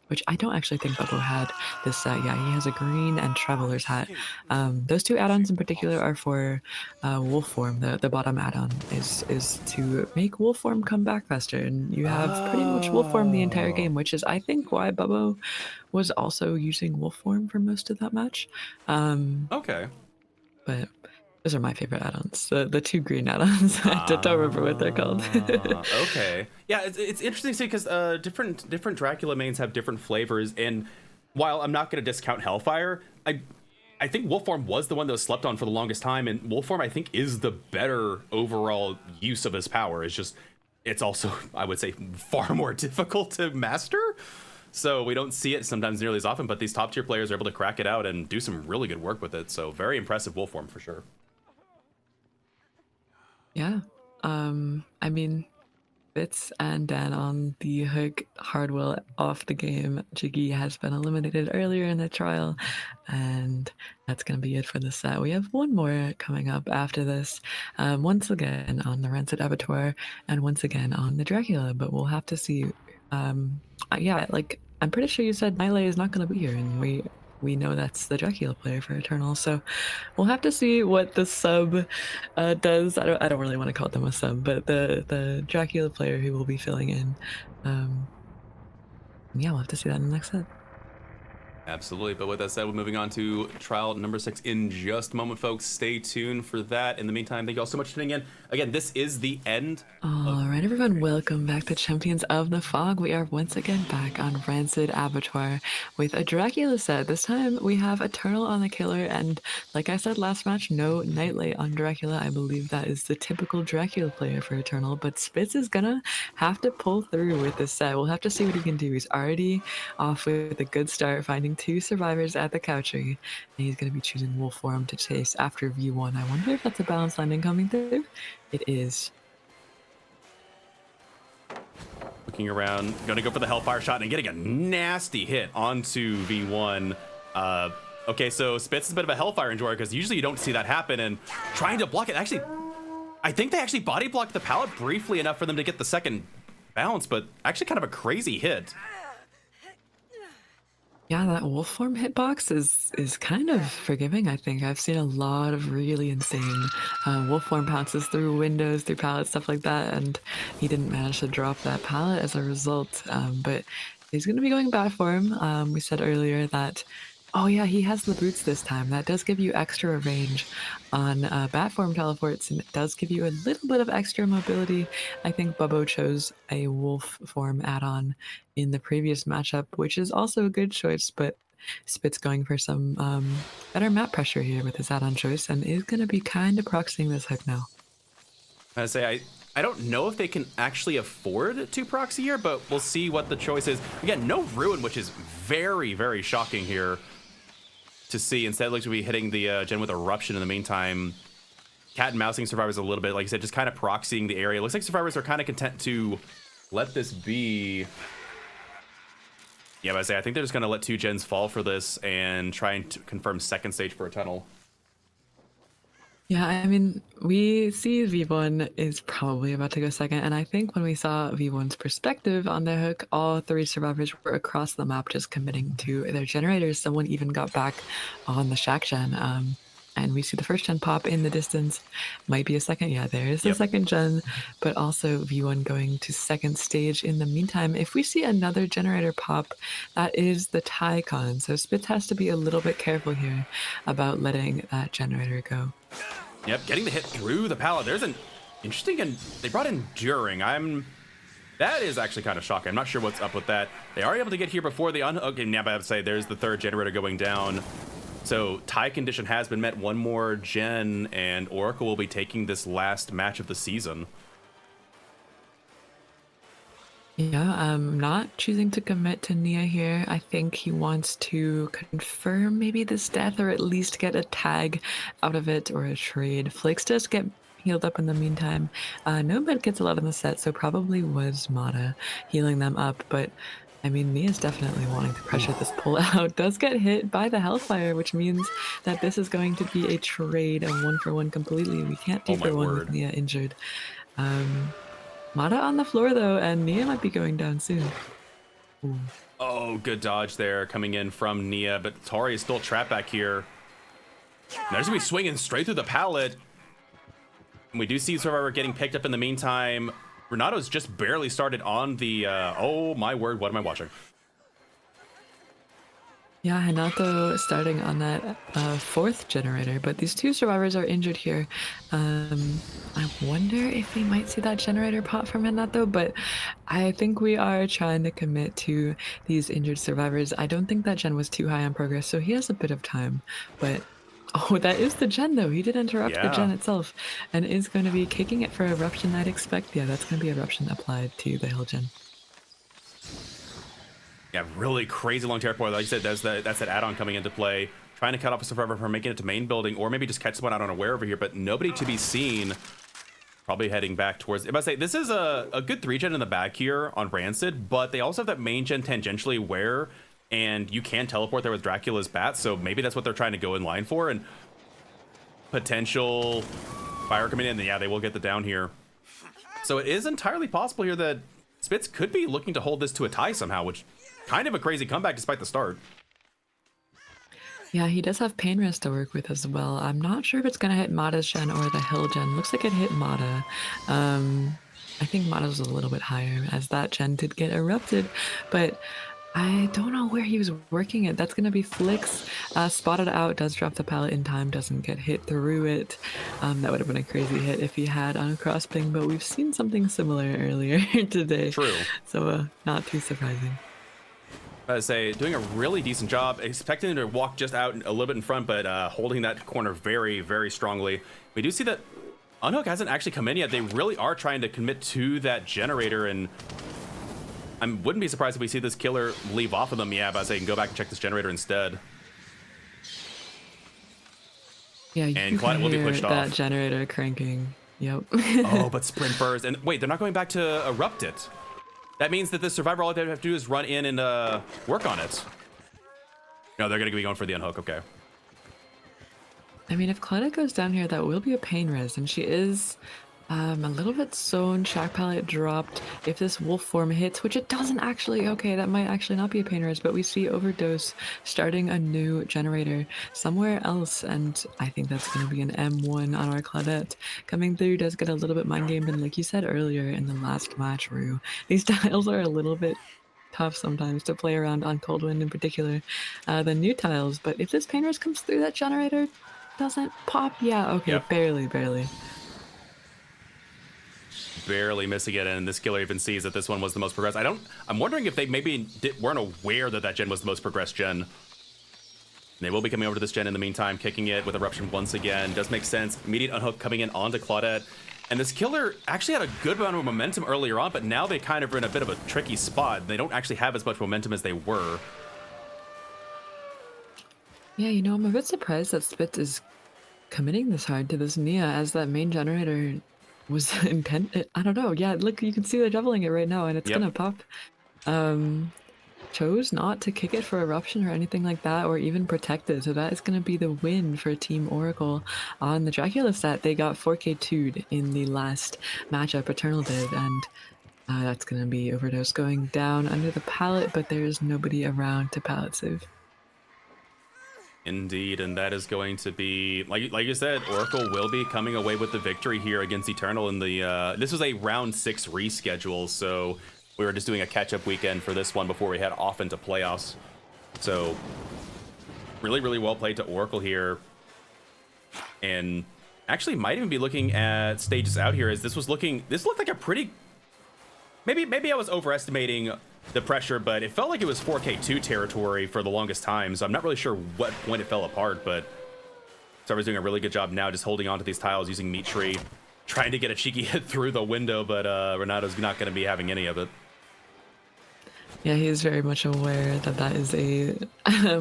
Which I don't actually think Bubbo had this set. Yeah, he has a green and Traveler's hat. Those two add-ons in particular are for Wolf Form. The bottom add-on is to make Wolf Form come back faster, and you have pretty much Wolf Form the entire game, which is I think why Bubbo was also using Wolf Form for most of that match. Okay. But those are my favorite add-ons. The two green add-ons. I don't remember what they're called. Okay. Yeah, it's interesting to see because different Dracula mains have different flavors, and while I'm not going to discount Hellfire, I think Wolfform was the one that was slept on for the longest time, and Wolfform I think is the better overall use of his power. It's also, I would say, far more difficult to master. So we don't see it sometimes nearly as often, but these top tier players are able to crack it out and do some really good work with it. So very impressive Wolfform for sure. Yeah. I mean, Fitz and Dan on the hook, Hardwell off the game. Jiggy has been eliminated earlier in the trial, and that's going to be it for the set. We have one more coming up after this, once again on the Rancid Abattoir, and once again on the Dracula, but we'll have to see. Yeah, like, I'm pretty sure you said Nile is not going to be here, and we know that's the Dracula player for Eternal, so we'll have to see what the sub does. I don't really want to call them a sub, but the Dracula player who will be filling in. Yeah, we'll have to see that in the next set. Absolutely. But with that said, we're moving on to trial number 6 in just a moment, folks. Stay tuned for that. In the meantime, thank you all so much for tuning in. Again, this is the end. All right, everyone, welcome back to Champions of the Fog. We are once again back on Rancid Abattoir with a Dracula set. This time we have Eternal on the killer, and like I said last match, no Nightlight on Dracula. I believe that is the typical Dracula player for Eternal, but Spitz is gonna have to pull through with this set. We'll have to see what he can do. He's already off with a good start, finding 2 survivors at the cow tree, and he's going to be choosing Wolf Form to chase after V1. I wonder if that's a balanced landing coming through. It is. Looking around, going to go for the Hellfire shot and getting a nasty hit onto V1. Okay, so Spitz is a bit of a Hellfire enjoyer because usually you don't see that happen, and trying to block it. Actually, I think they actually body blocked the pallet briefly enough for them to get the second bounce, but actually kind of a crazy hit. Yeah, that wolf form hitbox is kind of forgiving, I think. I've seen a lot of really insane wolf form pounces through windows, through pallets, stuff like that, and he didn't manage to drop that pallet as a result. But he's going to be going bat form. We said earlier that, oh yeah, he has the boots this time. That does give you extra range on bat form teleports, and it does give you a little bit of extra mobility. I think Bubbo chose a wolf form add-on in the previous matchup, which is also a good choice, but Spit's going for some better map pressure here with his add-on choice, and is going to be kind of proxying this hook now. I say I don't know if they can actually afford 2 procs a year, but we'll see what the choice is. Again, no ruin, which is very, very shocking here to see. Instead, it looks to be hitting the gen with eruption in the meantime. Cat and mousing survivors a little bit, like I said, just kind of proxying the area. It looks like survivors are kind of content to let this be. Yeah, but I think they're just going to let 2 gens fall for this and try and confirm second stage for a tunnel. Yeah, I mean, we see V1 is probably about to go second, and I think when we saw V1's perspective on the hook, all 3 survivors were across the map just committing to their generators. Someone even got back on the Shack gen, and we see the first gen pop in the distance. Might be a second, yeah, there is the second gen, but also V1 going to second stage in the meantime. If we see another generator pop, that is the tie con, so Spitz has to be a little bit careful here about letting that generator go. Yep, getting the hit through the pallet. There's an interesting, and they brought Enduring. That is actually kind of shocking. I'm not sure what's up with that. They are able to get here before the okay, now I have to say there's the 3rd generator going down. So tie condition has been met. 1 more gen, and Oracle will be taking this last match of the season. Yeah, I'm not choosing to commit to Nia here. I think he wants to confirm maybe this death, or at least get a tag out of it, or a trade. Flakes does get healed up in the meantime. Nomad gets a lot in the set, so probably was Mata healing them up, but I mean, Nia's definitely wanting to pressure this pull out. Does get hit by the Hellfire, which means that this is going to be a trade, a 1-for-1 completely. We can't do for 1 with Nia injured. Mata on the floor though, and Nia might be going down soon. Ooh. Oh, good dodge there coming in from Nia, but Tori is still trapped back here. Now there's gonna be swinging straight through the pallet. And we do see Survivor getting picked up in the meantime. Renato's just barely started on the, oh my word, what am I watching? Yeah, Hanato starting on that 4th generator, but these 2 survivors are injured here. I wonder if we might see that generator pop from Hanato, but I think we are trying to commit to these injured survivors. I don't think that gen was too high on progress, so he has a bit of time, but oh, that is the gen though. He did interrupt the gen itself and is going to be kicking it for eruption, I'd expect. Yeah, that's going to be eruption applied to the hill gen. Yeah, really crazy long teleport. Like I said, that's that add-on coming into play. Trying to cut off a survivor from making it to main building, or maybe just catch someone out unaware over here, but nobody to be seen. Probably heading back towards... I must say, this is a good 3-gen in the back here on Rancid, but they also have that main gen tangentially where, and you can teleport there with Dracula's bats, so maybe that's what they're trying to go in line for, and potential fire coming in, yeah, they will get the down here. So it is entirely possible here that Spitz could be looking to hold this to a tie somehow, which kind of a crazy comeback despite the start. Yeah, he does have Pain Rest to work with as well. I'm not sure if it's going to hit Mata's gen or the Hill gen. Looks like it hit Mata. I think Mata's was a little bit higher as that gen did get erupted, but I don't know where he was working it. That's going to be Flicks. Spotted out, does drop the pallet in time, doesn't get hit through it. That would have been a crazy hit if he had on a cross ping, but we've seen something similar earlier today. True. So not too surprising. I say, doing a really decent job, expecting him to walk just out a little bit in front, but holding that corner very, very strongly. We do see that Unhook hasn't actually come in yet. They really are trying to commit to that generator, and I wouldn't be surprised if we see this killer leave off of them. Yeah, but I say, can go back and check this generator instead. Yeah, you and can will be hear pushed that off. generator cranking. Yep. Oh, but sprint burst, and wait, they're not going back to erupt it. That means that the survivor, all they have to do is run in and work on it. No, they're going to be going for the unhook. Okay. I mean, if Claudia goes down here, that will be a pain res, and she is a little bit sewn. Shack pallet dropped. If this wolf form hits, which it doesn't actually, okay, that might actually not be a pain res, but we see Overdose starting a new generator somewhere else, and I think that's going to be an M1 on our Claudette. Coming through does get a little bit mind gamed, and like you said earlier in the last match, Rue, these tiles are a little bit tough sometimes to play around on Cold Wind in particular, the new tiles, but if this pain res comes through that generator, doesn't pop, yeah, okay, yep. barely. Barely missing it, and this killer even sees that this one was the most progressed. I'm wondering if they maybe weren't aware that that gen was the most progressed gen. And they will be coming over to this gen in the meantime, kicking it with Eruption once again. Does make sense. Immediate unhook coming in onto Claudette. And this killer actually had a good amount of momentum earlier on, but now they kind of are in a bit of a tricky spot. They don't actually have as much momentum as they were. Yeah, you know, I'm a bit surprised that Spitz is committing this hard to this Nia as that main generator was intended. I don't know. Yeah, look, you can see they're doubling it right now and it's Yep. gonna pop. Chose not to kick it for eruption or anything like that, or even protect it. So that is going to be the win for Team Oracle. On the Dracula stat, they got 4K2'd in the last matchup Eternal did, and that's going to be Overdose going down under the pallet, but there's nobody around to pallet save. Indeed, and that is going to be, like you said, Oracle will be coming away with the victory here against Eternal in the, this was a round 6 reschedule, so we were just doing a catch-up weekend for this one before we head off into playoffs. So really, really well played to Oracle here. And actually might even be looking at stages out here as this looked like a pretty, maybe I was overestimating the pressure, but it felt like it was 4K2 territory for the longest time. So I'm not really sure what point it fell apart, but Server's doing a really good job now just holding on to these tiles using Meat Tree, trying to get a cheeky hit through the window, but Renato's not going to be having any of it. Yeah, he is very much aware that that is a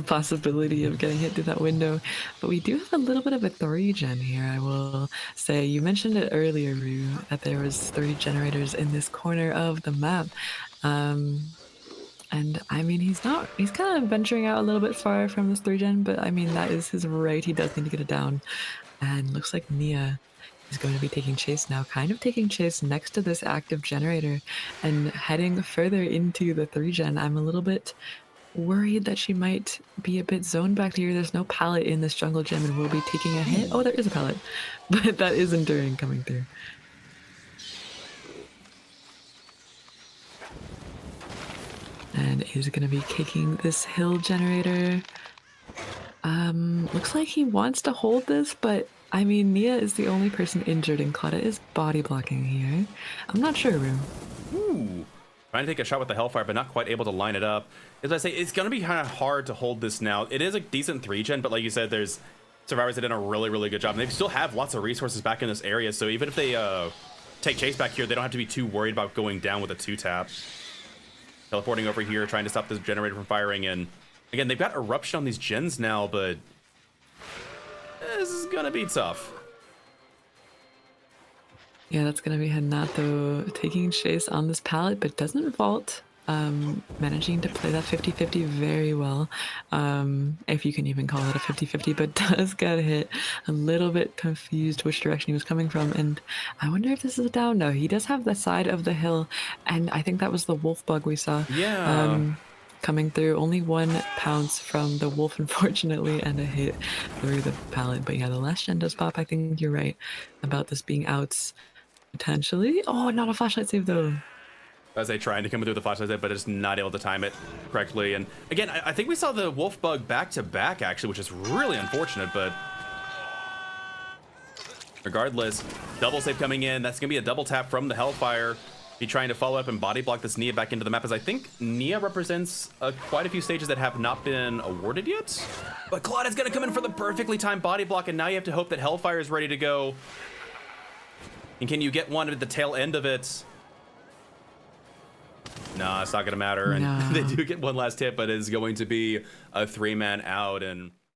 possibility of getting hit through that window. But we do have a little bit of a 3-gen here, I will say. You mentioned it earlier, Rue, that there was 3 generators in this corner of the map. And I mean, he's kind of venturing out a little bit far from this 3-gen, but I mean, that is his right. He does need to get it down. And looks like Nia is going to be taking chase now, kind of taking chase next to this active generator and heading further into the 3-gen. I'm a little bit worried that she might be a bit zoned back here. There's no pallet in this jungle gym and we'll be taking a hit. Oh, there is a pallet, but that is Enduring coming through. And is going to be kicking this hill generator. Looks like he wants to hold this, but I mean, Nia is the only person injured and Claudia is body blocking here. I'm not sure, Rue. Ooh. Trying to take a shot with the Hellfire, but not quite able to line it up. As I say, it's going to be kind of hard to hold this now. It is a decent 3-gen, but like you said, there's Survivors that did a really, really good job. And they still have lots of resources back in this area, so even if they take chase back here, they don't have to be too worried about going down with a 2-tap. Teleporting over here, trying to stop this generator from firing. And again, they've got Eruption on these gens now, but this is going to be tough. Yeah, that's going to be Hanato taking chase on this pallet, but doesn't vault. Managing to play that 50-50 very well, if you can even call it a 50-50, but does get hit. A little bit confused which direction he was coming from, and I wonder if this is a down. No, he does have the side of the hill, and I think that was the wolf bug we saw. Yeah. Coming through. Only 1 pounce from the wolf, unfortunately, and a hit through the pallet. But yeah, the last gen does pop. I think you're right about this being outs potentially. Oh, not a flashlight save though. As they trying to come through the flashlight, but just not able to time it correctly. And again, I think we saw the wolf bug back to back actually, which is really unfortunate, but regardless, double save coming in. That's gonna be a double tap from the Hellfire. Be trying to follow up and body block this Nia back into the map, as I think Nia represents quite a few stages that have not been awarded yet. But Claude is gonna come in for the perfectly timed body block, and now you have to hope that Hellfire is ready to go. And can you get one at the tail end of it? No, it's not gonna matter. And No. they do get one last hit, but it's going to be a 3-man out. And